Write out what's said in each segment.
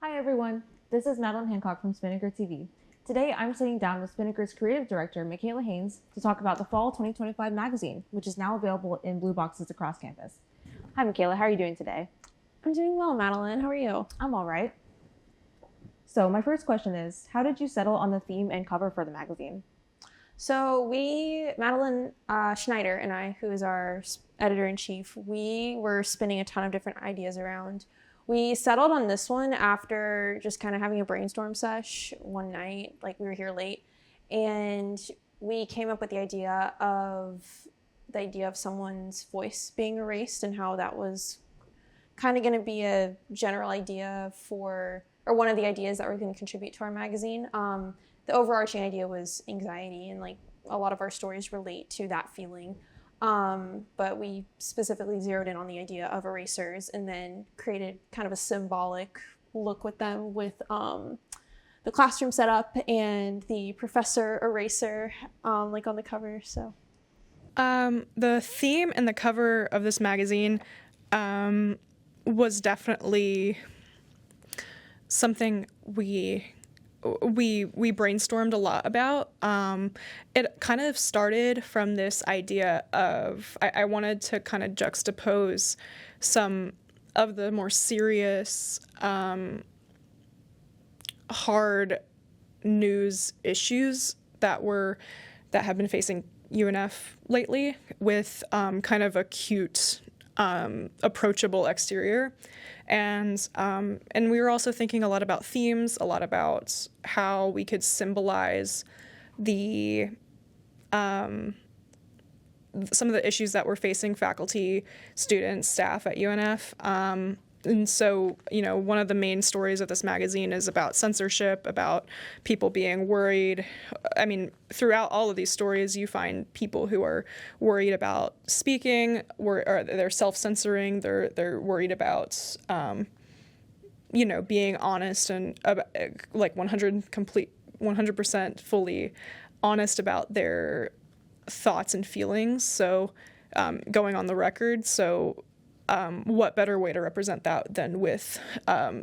Hi everyone, this is Madeline Hancock from Spinnaker TV. Today I'm sitting down with Spinnaker's creative director, Michaela Haynes, to talk about the Fall 2025 magazine, which is now available in blue boxes across campus. Hi Michaela, how are you doing today? I'm doing well, Madeline. How are you? I'm all right. So my first question is, how did you settle on the theme and cover for the magazine? So Madeline Schneider and I, who is our editor-in-chief, we were spinning a ton of different ideas around. We settled on this one after just kind of having a brainstorm sesh one night, like we were here late, and we came up with the idea of someone's voice being erased and how that was kind of going to be a general idea or one of the ideas that were going to contribute to our magazine. The overarching idea was anxiety, and like a lot of our stories relate to that feeling. But we specifically zeroed in on the idea of erasers and then created kind of a symbolic look with them with the classroom setup and the professor eraser like on the cover. So the theme and the cover of this magazine was definitely something we brainstormed a lot about. It kind of started from this idea of I wanted to kind of juxtapose some of the more serious, hard news issues that have been facing UNF lately with kind of a cute, approachable exterior. And we were also thinking a lot about themes, a lot about how we could symbolize some of the issues that we're facing faculty, students, staff at UNF. And so, one of the main stories of this magazine is about censorship, about people being worried. I mean, throughout all of these stories, you find people who are worried about speaking, or they're self-censoring, they're worried about, being honest and like 100% fully honest about their thoughts and feelings. So, going on the record. So, what better way to represent that than with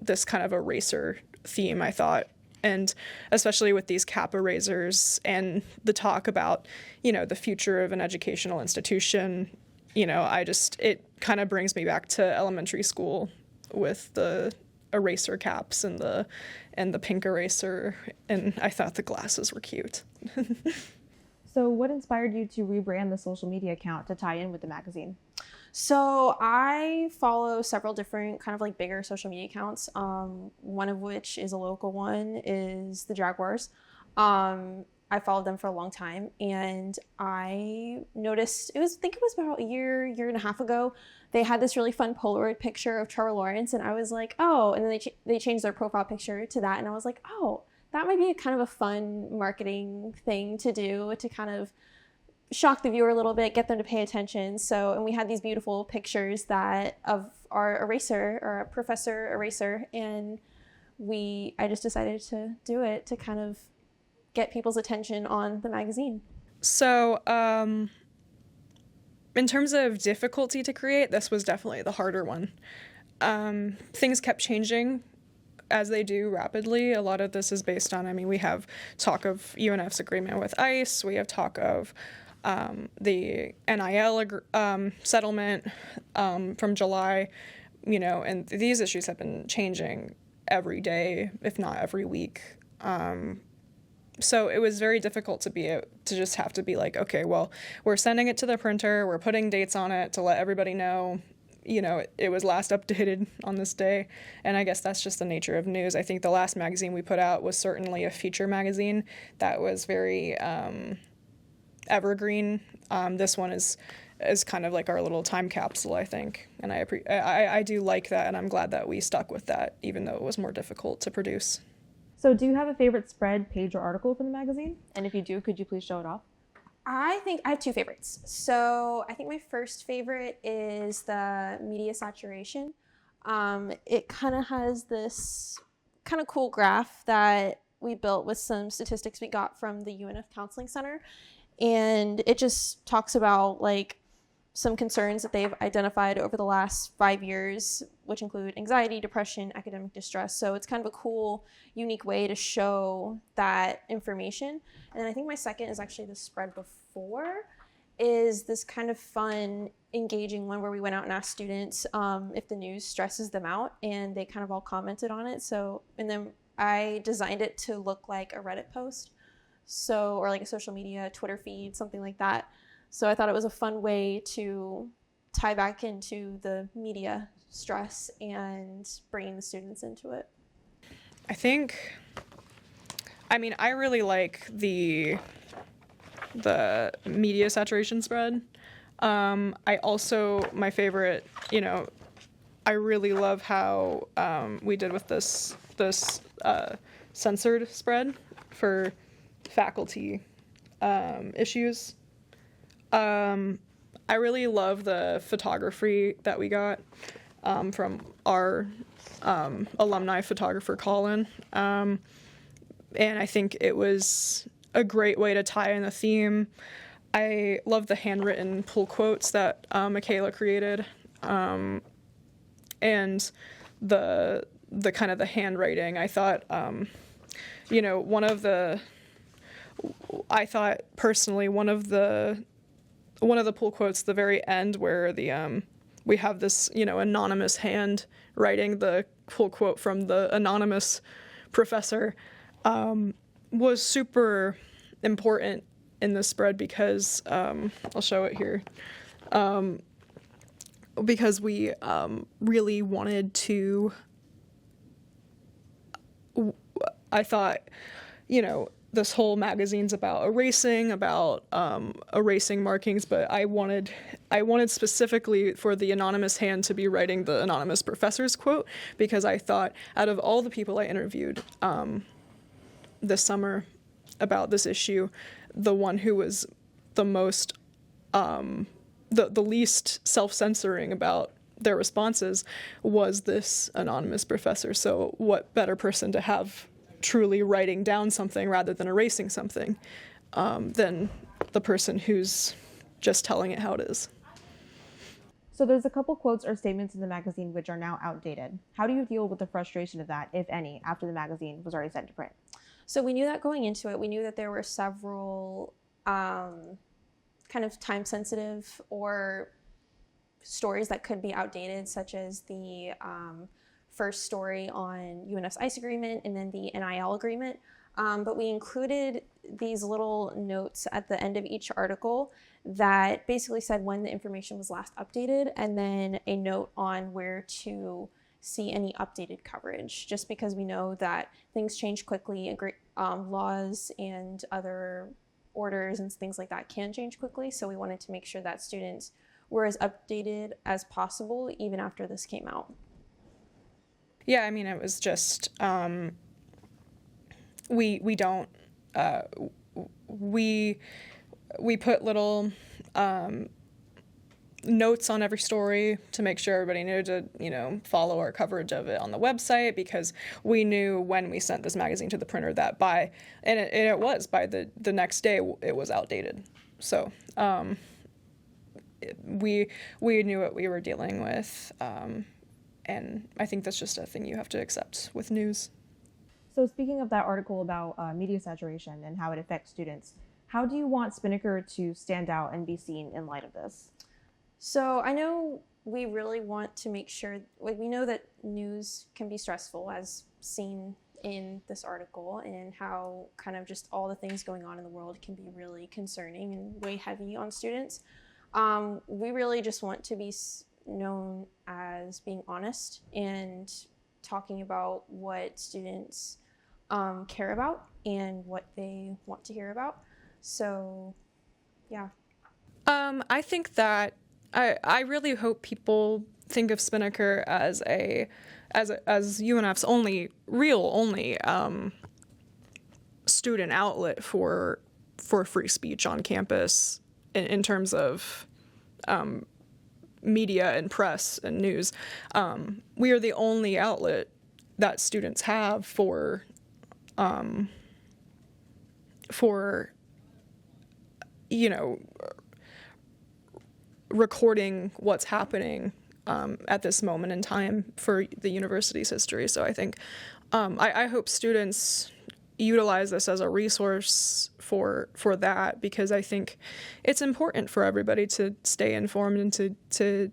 this kind of eraser theme, I thought. And especially with these cap erasers and the talk about, the future of an educational institution, it kind of brings me back to elementary school with the eraser caps and the pink eraser. And I thought the glasses were cute. So what inspired you to rebrand the social media account to tie in with the magazine? So I follow several different kind of like bigger social media accounts. One of which is a local one, is the Jaguars. I followed them for a long time, and I noticed I think it was about a year and a half ago, they had this really fun Polaroid picture of Trevor Lawrence, and I was like, oh, and then they changed their profile picture to that, and I was like, oh, that might be a kind of a fun marketing thing to do to kind of shock the viewer a little bit, get them to pay attention. So, and we had these beautiful pictures of our eraser, or our professor eraser, and I just decided to do it to kind of get people's attention on the magazine. So, in terms of difficulty to create, this was definitely the harder one. Things kept changing as they do rapidly. A lot of this is based on, we have talk of UNF's agreement with ICE, we have talk of the NIL settlement from July, and these issues have been changing every day, if not every week. So it was very difficult to just have to be like, okay, well, we're sending it to the printer, we're putting dates on it to let everybody know, it was last updated on this day. And I guess that's just the nature of news. I think the last magazine we put out was certainly a feature magazine that was very evergreen. This one is kind of like our little time capsule, I think. And I do like that, and I'm glad that we stuck with that, even though it was more difficult to produce. So do you have a favorite spread, page, or article from the magazine? And if you do, could you please show it off? I think I have two favorites. So I think my first favorite is the media saturation. It kind of has this kind of cool graph that we built with some statistics we got from the UNF Counseling Center. And it just talks about like some concerns that they've identified over the last 5 years, which include anxiety, depression, academic distress. So it's kind of a cool, unique way to show that information. And then I think my second is actually the spread before, is this kind of fun, engaging one where we went out and asked students if the news stresses them out, and they kind of all commented on it. So, and then I designed it to look like a Reddit post, so, or like a social media, Twitter feed, something like that. So I thought it was a fun way to tie back into the media stress and bringing the students into it. I really like the media saturation spread. I also, my favorite, I really love how we did with this censored spread for faculty issues. I really love the photography that we got from our alumni photographer, Colin. And I think it was a great way to tie in the theme. I love the handwritten pull quotes that Michaela created, and the kind of the handwriting. I thought, one of the pull quotes, the very end where we have this anonymous hand writing the pull quote from the anonymous professor, was super important in the spread because I'll show it here, because we really wanted to. I thought, this whole magazine's about erasing markings, but I wanted specifically for the anonymous hand to be writing the anonymous professor's quote, because I thought out of all the people I interviewed this summer about this issue, the one who was the most the least self-censoring about their responses was this anonymous professor. So what better person to have truly writing down something rather than erasing something than the person who's just telling it how it is. So there's a couple quotes or statements in the magazine which are now outdated. How do you deal with the frustration of that, if any, after the magazine was already sent to print? So we knew that going into it. We knew that there were several kind of time sensitive or stories that could be outdated, such as the first story on UNF's ICE agreement and then the NIL agreement. But we included these little notes at the end of each article that basically said when the information was last updated, and then a note on where to see any updated coverage, just because we know that things change quickly. Laws and other orders and things like that can change quickly. So we wanted to make sure that students were as updated as possible even after this came out. Yeah, I mean, it was just we don't we put little notes on every story to make sure everybody knew to follow our coverage of it on the website, because we knew when we sent this magazine to the printer that by the next day it was outdated. So we knew what we were dealing with, and I think that's just a thing you have to accept with news. So speaking of that article about media saturation and how it affects students, how do you want Spinnaker to stand out and be seen in light of this? So I know we really want to make sure, we know that news can be stressful, as seen in this article, and how kind of just all the things going on in the world can be really concerning and weigh heavy on students. We really just want to be known as being honest and talking about what students care about and what they want to hear about. So, yeah. I think that I really hope people think of Spinnaker as UNF's only student outlet for free speech on campus in terms of media and press and news. We are the only outlet that students have for recording what's happening at this moment in time for the university's history. So I think I hope students utilize this as a resource for that, because I think it's important for everybody to stay informed and to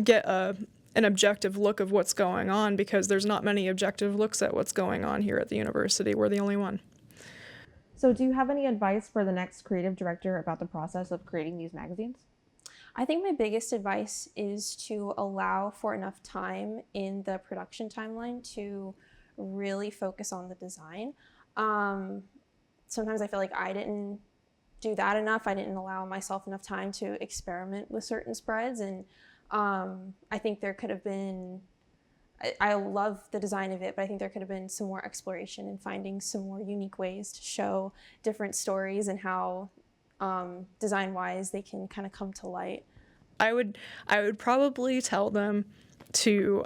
get an objective look of what's going on, because there's not many objective looks at what's going on here at the university. We're the only one. So do you have any advice for the next creative director about the process of creating these magazines? I think my biggest advice is to allow for enough time in the production timeline to really focus on the design. Sometimes I feel like I didn't do that enough. I didn't allow myself enough time to experiment with certain spreads, and I think there could have been, I love the design of it, but I think there could have been some more exploration and finding some more unique ways to show different stories and how design-wise they can kind of come to light. I would probably tell them to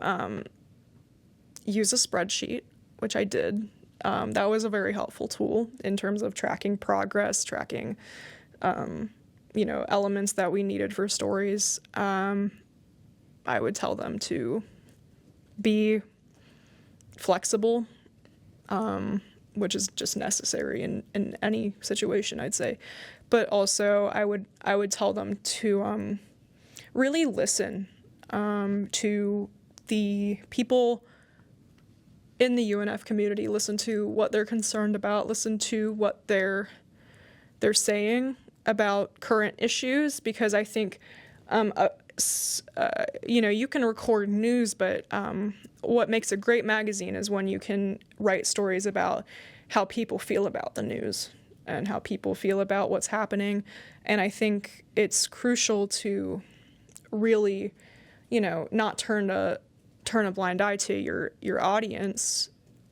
use a spreadsheet, which I did. That was a very helpful tool in terms of tracking progress, tracking elements that we needed for stories. I would tell them to be flexible, which is just necessary in any situation, I'd say. But also I would tell them to really listen to the people in the UNF community, listen to what they're concerned about, listen to what they're saying about current issues, because I think you can record news, but what makes a great magazine is when you can write stories about how people feel about the news and how people feel about what's happening. And I think it's crucial to really, not turn a blind eye to your audience,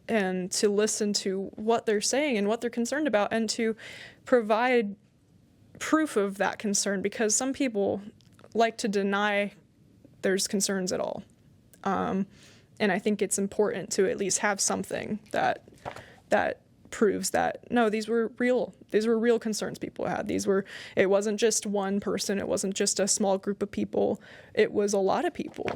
and to listen to what they're saying and what they're concerned about, and to provide proof of that concern, because some people like to deny there's concerns at all. And I think it's important to at least have something that proves that, no, these were real concerns people had. It wasn't just one person, it wasn't just a small group of people, it was a lot of people.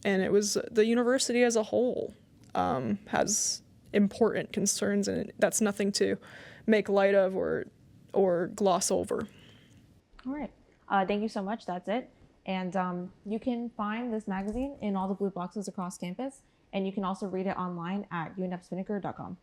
And it was the university as a whole has important concerns, and that's nothing to make light of or gloss over. All right. Thank you so much. That's it. And you can find this magazine in all the blue boxes across campus, and you can also read it online at unfspinnaker.com.